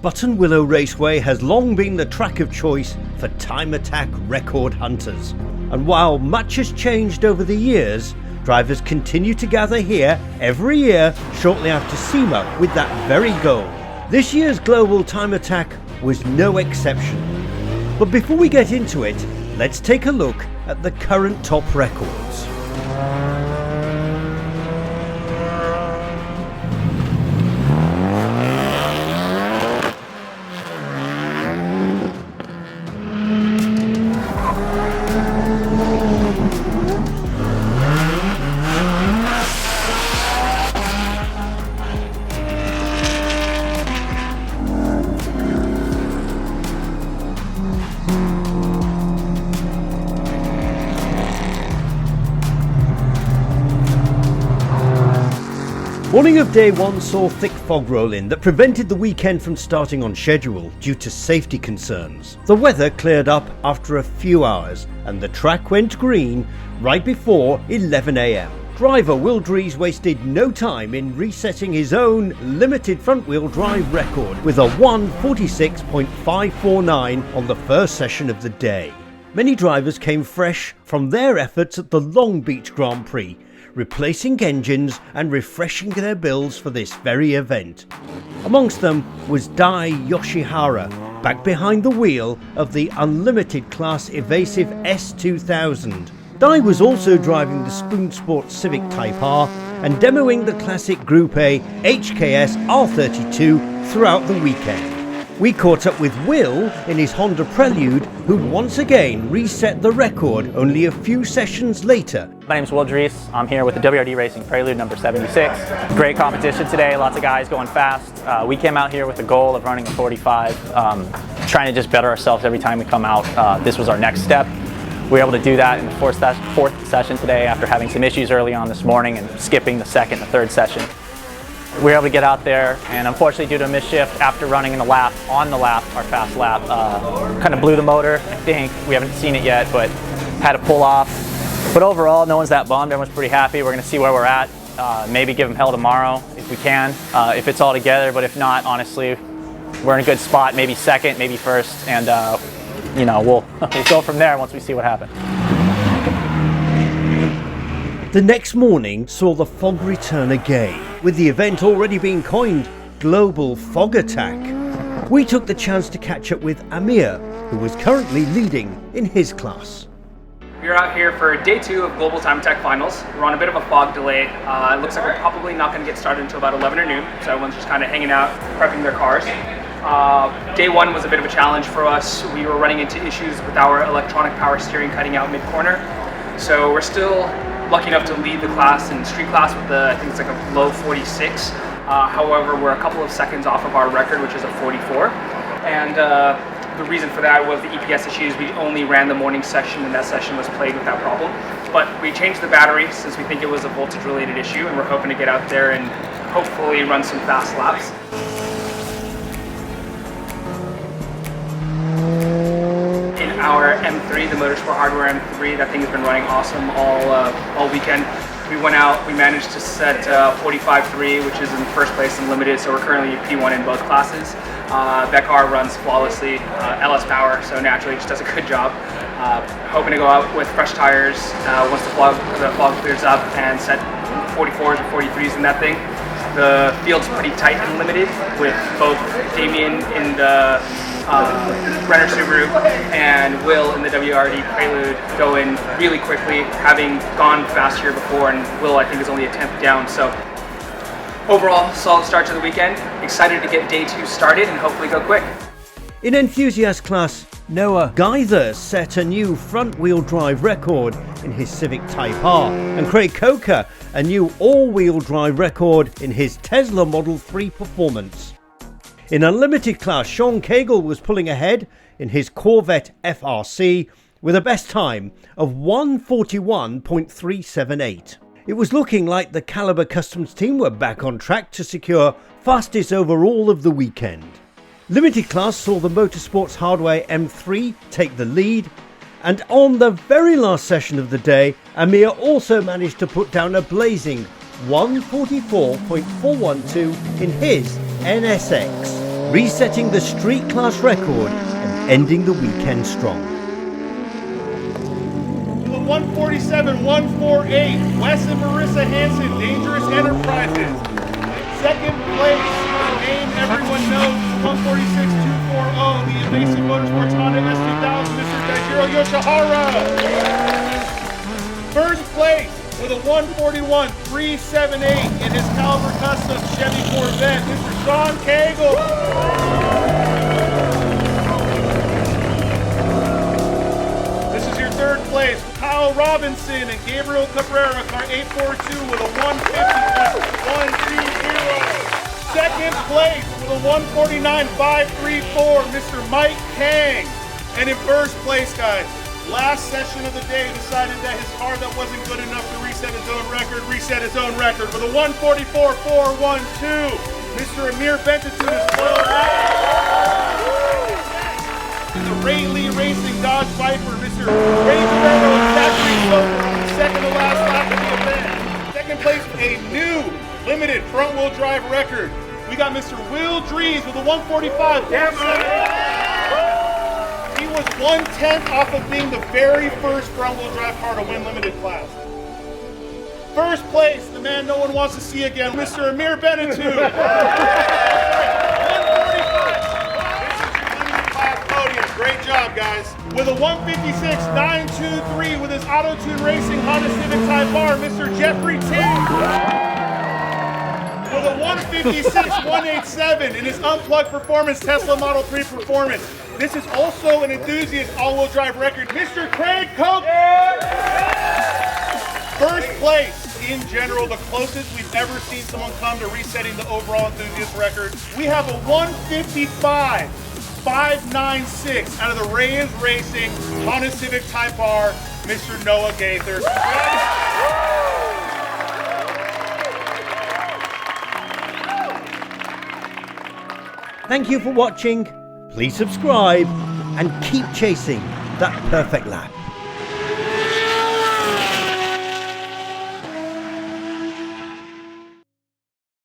Buttonwillow Raceway has long been the track of choice for time attack record hunters. And while much has changed over the years, drivers continue to gather here every year shortly after SEMA with that very goal. This year's Global Time Attack was no exception. But before we get into it, let's take a look at the current top records. Morning of day one saw thick fog roll in that prevented the weekend from starting on schedule due to safety concerns. The weather cleared up after a few hours and the track went green right before 11 AM. Driver Will Dries wasted no time in resetting his own limited front-wheel drive record with a 1:46.549 on the first session of the day. Many drivers came fresh from their efforts at the Long Beach Grand Prix, replacing engines and refreshing their builds for this very event. Amongst them was Dai Yoshihara, back behind the wheel of the Unlimited Class Evasive S2000. Dai was also driving the Spoon Sport Civic Type R and demoing the classic Group A HKS R32 throughout the weekend. We caught up with Will in his Honda Prelude, who'd once again reset the record only a few sessions later. My name's Will Dries. I'm here with the WRD Racing Prelude number 76. Great competition today, lots of guys going fast. We came out here with the goal of running a 45, trying to just better ourselves every time we come out. This was our next step. We were able to do that in the fourth session today after having some issues early on this morning and skipping the second and third session. We were able to get out there, and unfortunately due to a misshift after running in the lap, our fast lap, kind of blew the motor. I think we haven't seen it yet, but had to pull off. But overall, no one's that bummed. Everyone's pretty happy. We're going to see where we're at. Maybe give them hell tomorrow if we can, if it's all together. But if not, honestly, we're in a good spot. Maybe second, maybe first, and we'll go from there once we see what happens. The next morning saw the fog return again, with the event already being coined Global Fog Attack. We took the chance to catch up with Amir, who was currently leading in his class. We're out here for day 2 of Global Time Attack Finals. We're on a bit of a fog delay. It looks like we're probably not going to get started until about 11 or noon, so everyone's just kind of hanging out, prepping their cars. Day 1 was a bit of a challenge for us. We were running into issues with our electronic power steering cutting out mid-corner, so we're still lucky enough to lead the class in street class with I think it's like a low 46. However, we're a couple of seconds off of our record, which is a 44. And the reason for that was the EPS issues. We only ran the morning session, and that session was played with that problem. But we changed the battery since we think it was a voltage-related issue, and we're hoping to get out there and hopefully run some fast laps. Our M3, the Motorsport Hardware M3, that thing has been running awesome all weekend. We went out, we managed to set 45.3, which is in first place in limited, so we're currently P1 in both classes. That car runs flawlessly, LS power, so naturally it just does a good job. Hoping to go out with fresh tires once the fog clears up and set 44s or 43s in that thing. The field's pretty tight and limited, with both Damien in the Renner Subaru and Will in the WRD Prelude going really quickly, having gone fast here before, and Will I think is only a 10th down. So overall, solid start to the weekend. Excited to get day 2 started and hopefully go quick. In enthusiast class, Noah Geither set a new front-wheel drive record in his Civic Type R, and Craig Coker a new all-wheel drive record in his Tesla Model 3 Performance. In Unlimited class, Sean Cagle was pulling ahead in his Corvette FRC with a best time of 1:41.378. It was looking like the Caliber Customs team were back on track to secure fastest overall of the weekend. Limited class saw the Motorsports Hardware M3 take the lead, and on the very last session of the day, Amir also managed to put down a blazing 1:44.412 in his NSX. resetting the street class record and ending the weekend strong. To the 147-148, Wes and Marissa Hansen, Dangerous Enterprises. Second place, the name everyone knows, 146-240, the Evasive Motorsports Honda S2000, Mr. Daijiro Yoshihara. First place with a 141-378 in his Caliber Custom Chevy Corvette, Mr. Sean Cagle. This is your third place, Kyle Robinson and Gabriel Cabrera, car 842 with a 150-130. Second place with a 149-534, Mr. Mike Kang. And in first place, guys, last session of the day decided that his car that wasn't good enough to reset his own record with a 144-412. Mr. Amir Bentatun is close. The Ray Lee Racing Dodge Viper, Mr. Ray Guerrero and Zachary Soper on the second to last lap of the event. Second place with a new limited front wheel drive record. We got Mr. Will Drees with a 145. He was 1/10 off of being the very first front wheel drive car to win limited class. First place, the man no one wants to see again, Mr. Amir Benattu. 145. Podium. Great job, guys. With a 156-923 with his Auto-Tune Racing Honda Civic Type R, Mr. Jeffrey Ting. With a 156-187 in his Unplugged Performance Tesla Model 3 Performance. This is also an enthusiast all-wheel drive record, Mr. Craig Koch. First place in general, the closest we've ever seen someone come to resetting the overall enthusiast record. We have a 155-596 out of the Reyes Racing Honda Civic Type R, Mr. Noah Gaither. Thank you for watching. Please subscribe and keep chasing that perfect lap.